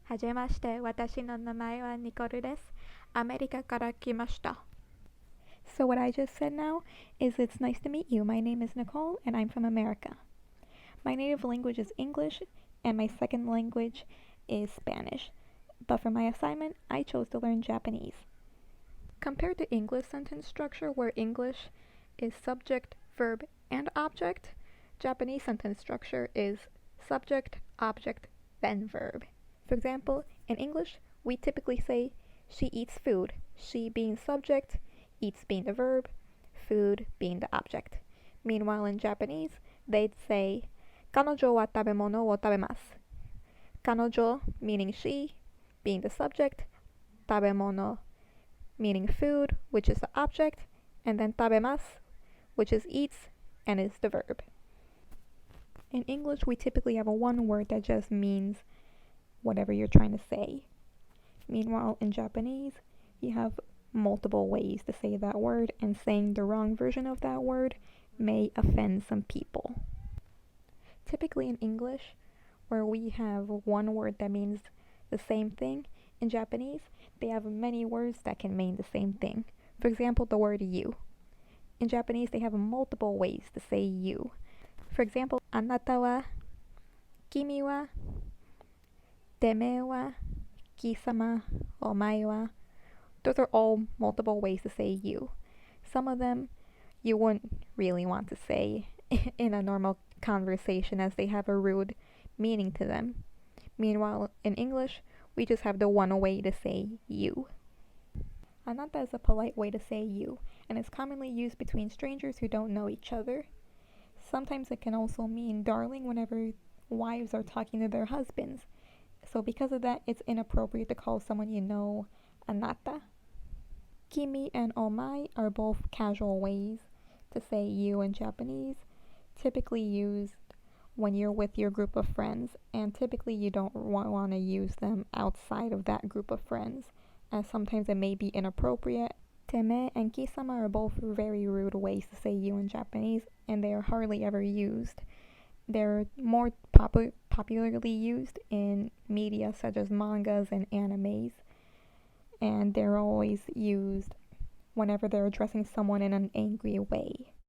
はじめまして、私の名前はニコルです。アメリカから来ました。So what I just said now is it's nice to meet you. My name is Nicole and I'm from America. My native language is English and my second language is Spanish. But for my assignment, I chose to learn Japanese. Compared to English sentence structure where English is subject, verb, and object, Japanese sentence structure is subject, object, then verb. For example, in English, we typically say, she eats food, she being subject, eats being the verb, food being the object. Meanwhile, in Japanese, they'd say, 彼女は食べ物を食べます. 彼女, meaning she, being the subject, 食べ物, meaning food, which is the object, and then 食べます, which is eats and is the verb. In English, we typically have a one word that just means whatever you're trying to say. Meanwhile, in Japanese, you have multiple ways to say that word, and saying the wrong version of that word may offend some people. Typically in English, where we have one word that means the same thing, in Japanese, they have many words that can mean the same thing. For example, the word you. In Japanese, they have multiple ways to say you. For example, あなたは、君は、てめえは、貴様、お前は. Those are all multiple ways to say you. Some of them you wouldn't really want to say in a normal conversation as they have a rude meaning to them. Meanwhile, in English, we just have the one way to say you. あなた is a polite way to say you, and is commonly used between strangers who don't know each other. Sometimes it can also mean darling whenever wives are talking to their husbands. So because of that, it's inappropriate to call someone you know anata. Kimi and omae are both casual ways to say you in Japanese, typically used when you're with your group of friends, and typically you don't want to use them outside of that group of friends, as sometimes it may be inappropriate. Teme and kisama are both very rude ways to say you in Japanese, and they are hardly ever used. They're more popularly used in media such as mangas and animes, and they're always used whenever they're addressing someone in an angry way.